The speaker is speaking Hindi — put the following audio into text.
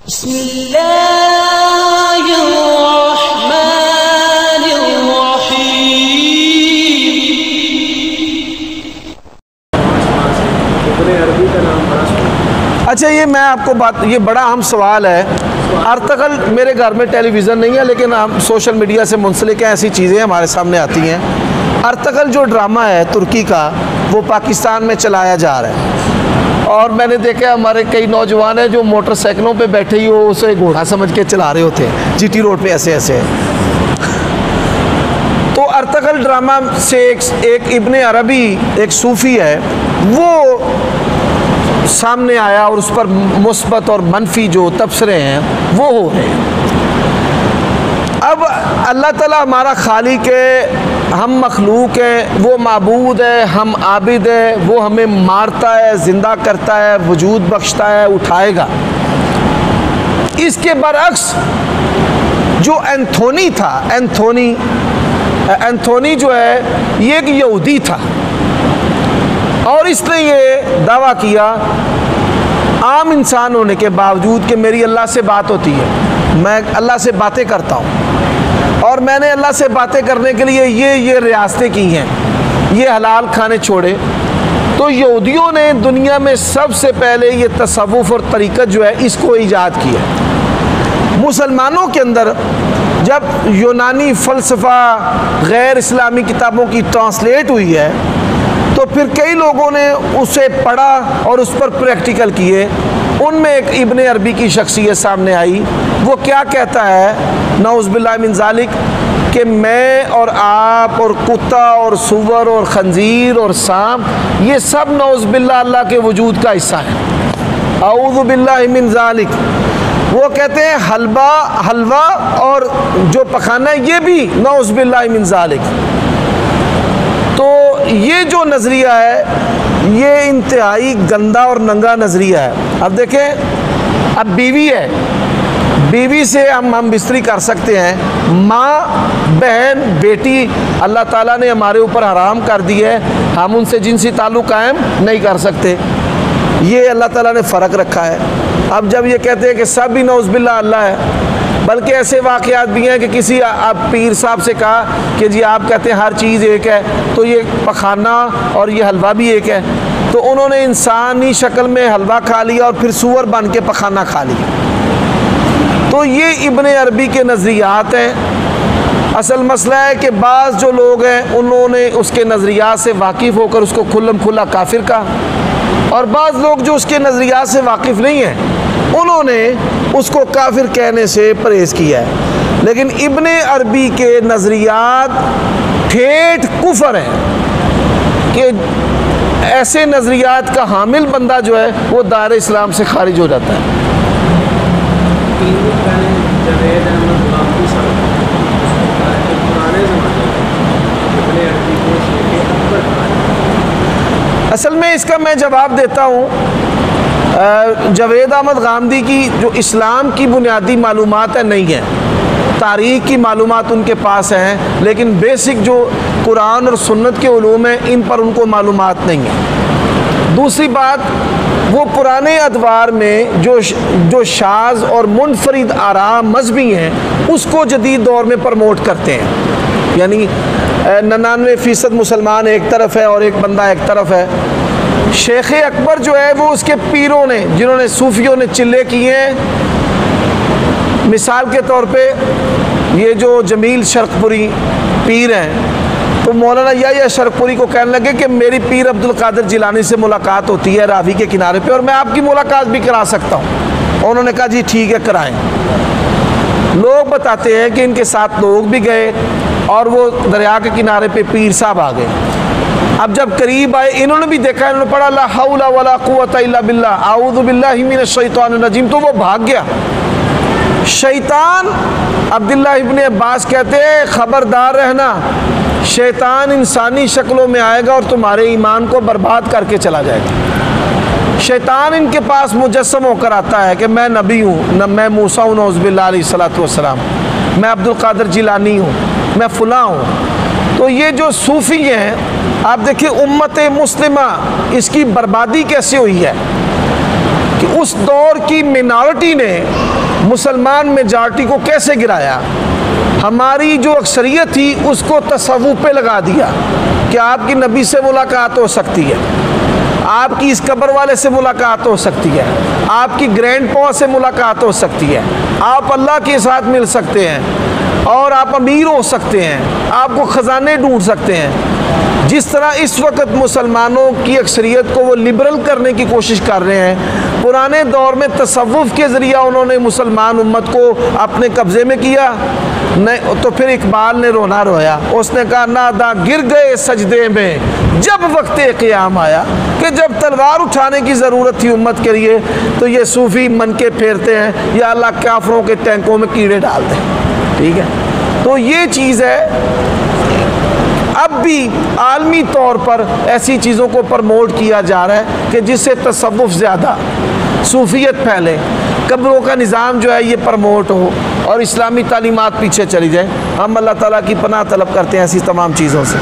अच्छा, ये मैं आपको बात, ये बड़ा अहम सवाल है। अर्तगल मेरे घर में टेलीविज़न नहीं है, लेकिन हम सोशल मीडिया से मुंसलिक हैं, ऐसी चीज़ें हमारे सामने आती हैं। अर्तगल जो ड्रामा है तुर्की का, वो पाकिस्तान में चलाया जा रहा है, और मैंने देखा हमारे कई नौजवान हैं जो मोटरसाइकिलों पे बैठे ही वो उसे घोड़ा समझ के चला रहे होते हैं जीटी रोड पे ऐसे ऐसे। तो अर्तगल ड्रामा से एक इब्ने अरबी, एक सूफ़ी है, वो सामने आया और उस पर मुस्बत और मनफी जो तबसरे हैं वो हो रहे हैं। अब अल्लाह ताला हमारा खालिक है, हम मखलूक हैं, वो माबूद है, हम आबिद है, वो हमें मारता है, ज़िंदा करता है, वजूद बख्शता है, उठाएगा। इसके बरअक्स जो एंथोनी था, एंथोनी जो है ये एक यहूदी था, और इसने ये दावा किया आम इंसान होने के बावजूद कि मेरी अल्लाह से बात होती है, मैं अल्लाह से बातें करता हूँ, और मैंने अल्लाह से बातें करने के लिए ये रियासतें की हैं, ये हलाल खाने छोड़े। तो यहूदियों ने दुनिया में सबसे पहले ये तसव्वुफ़ और तरीक़त जो है इसको ईजाद किया। मुसलमानों के अंदर जब यूनानी फ़लसफ़ा गैर इस्लामी किताबों की ट्रांसलेट हुई है, तो फिर कई लोगों ने उसे पढ़ा और उस पर प्रैक्टिकल किए। उनमें एक इब्ने अरबी की शख्सियत सामने आई। वो क्या कहता है, नऊज़ बिल्लाह मिन ज़ालिक, कि मैं और आप और कुत्ता और सुअर और खंजीर और सांप, ये सब नऊज़ बिल्लाह अल्लाह के वजूद का हिस्सा है। औज़ु बिल्लाहि मिन ज़ालिक। वो कहते हैं हलवा और जो पखाना है ये भी नऊज़ बिल्लाहि मिन ज़ालिक। तो ये जो नज़रिया है ये इंतहाई गंदा और नंगा नज़रिया है। अब देखें, अब बीवी है, बीवी से हम बिस्तरी कर सकते हैं, माँ, बहन, बेटी अल्लाह ताला ने हमारे ऊपर हराम कर दी है, हम उनसे जिनसी ताल्लुक़ कायम नहीं कर सकते, ये अल्लाह ताला ने फ़र्क रखा है। अब जब ये कहते हैं कि सब भी नऊज़ बिल्लाह अल्लाह है, बल्कि ऐसे वाक़यात भी हैं कि किसी आप पीर साहब से कहा कि जी आप कहते हैं हर चीज़ एक है, तो ये पखाना और ये हलवा भी एक है, तो उन्होंने इंसानी शक्ल में हलवा खा लिया और फिर सूअर बन के पखाना खा लिया। तो ये इब्ने अरबी के नज़रियात हैं। असल मसला है कि बाज़ जो लोग हैं उन्होंने उसके नज़रियात से वाकिफ़ होकर उसको खुल्लम खुल्ला काफिर कहा, और बाज़ लोग जो उसके नज़रियात से वाकिफ़ नहीं हैं उन्होंने उसको काफिर कहने से परहेज़ किया है। लेकिन इब्ने अरबी के नज़रियात ठेठ कुफर हैं कि ऐसे नज़रियात का हामिल बंदा जो है वो दायरे इस्लाम से खारिज हो जाता है। असल में इसका मैं जवाब देता हूँ। जावेद अहमद गामदी की जो इस्लाम की बुनियादी मालूमात है नहीं है, तारीख़ की मालूमात उनके पास हैं, लेकिन बेसिक जो कुरान और सुन्नत के उलूम हैं इन पर उनको मालूमात नहीं है। दूसरी बात, वो पुराने अदवार में जो शाज़ और मुनफरिद आराम मजहबी हैं उसको जदीद दौर में प्रमोट करते हैं। यानी 99% मुसलमान एक तरफ है और एक बंदा एक तरफ है। शेख अकबर जो है वो उसके पीरों ने, जिन्होंने सूफियों ने चिल्ले किए हैं, मिसाल के तौर पे ये जो जमील शर्कपुरी पीर हैं, तो मौलाना या शर्कपुरी को कहने लगे कि मेरी पीर अब्दुल कादिर जिलानी से मुलाकात होती है रावी के किनारे पे, और मैं आपकी मुलाकात भी करा सकता हूँ। उन्होंने कहा जी ठीक है कराएं। लोग बताते हैं कि इनके साथ लोग भी गए और वो दरिया के किनारे पे पीर साहब आ गए। अब जब करीब आए इन्होंने भी देखा, इन्होंने पढ़ा ला हौला वला कुव्वता इल्ला बिल्लाह आऊज़ु बिल्लाहि मिनश शैतानिर रजीम, तो वो भाग गया। शैतान, अब्दुल्लाह इब्ने अब्बास कहते हैं ख़बरदार रहना, शैतान इंसानी शक्लों में आएगा और तुम्हारे ईमान को बर्बाद करके चला जाएगा। शैतान इनके पास मुजस्सम होकर आता है कि मैं नबी हूँ, मैं मूसा हूँ नऊज़ बिल्लाह अलैहिस्सलातु वस्सलाम, मैं अब्दुल कादिर जिलानी हूँ, मैं फ़ुला हूँ। तो ये जो सूफ़ी हैं, आप देखिए उम्मत मुस्लिमा इसकी बर्बादी कैसे हुई है कि उस दौर की मिनॉरिटी ने मुसलमान मेजॉरिटी को कैसे गिराया। हमारी जो अक्सरियत थी उसको तसव्वुफ पे लगा दिया कि आपकी नबी से मुलाकात हो सकती है, आपकी इस कब्र वाले से मुलाकात हो सकती है, आपकी ग्रैंड पॉ से मुलाकात हो सकती है, आप अल्लाह के साथ मिल सकते हैं और आप अमीर हो सकते हैं, आपको ख़जाने ढूंढ सकते हैं। जिस तरह इस वक्त मुसलमानों की अक्सरियत को वो लिबरल करने की कोशिश कर रहे हैं, पुराने दौर में तसव्वुफ के ज़रिए उन्होंने मुसलमान उम्मत को अपने कब्ज़े में किया। नहीं तो फिर इकबाल ने रोना रोया, उसने कहा नादा गिर गए सजदे में जब वक्त क़याम आया, कि जब तलवार उठाने की ज़रूरत थी उम्मत के लिए तो ये सूफ़ी मन के फेरते हैं या अल्लाह काफरों के टैंकों में कीड़े डाल दें। ठीक है, तो ये चीज़ है। अब भी आलमी तौर पर ऐसी चीज़ों को प्रमोट किया जा रहा है कि जिससे तसव्वुफ ज़्यादा, सूफियत फैले, कब्रों का निज़ाम जो है ये प्रमोट हो और इस्लामी तालीमात पीछे चली जाए। हम अल्लाह ताला की पनाह तलब करते हैं ऐसी तमाम चीज़ों से।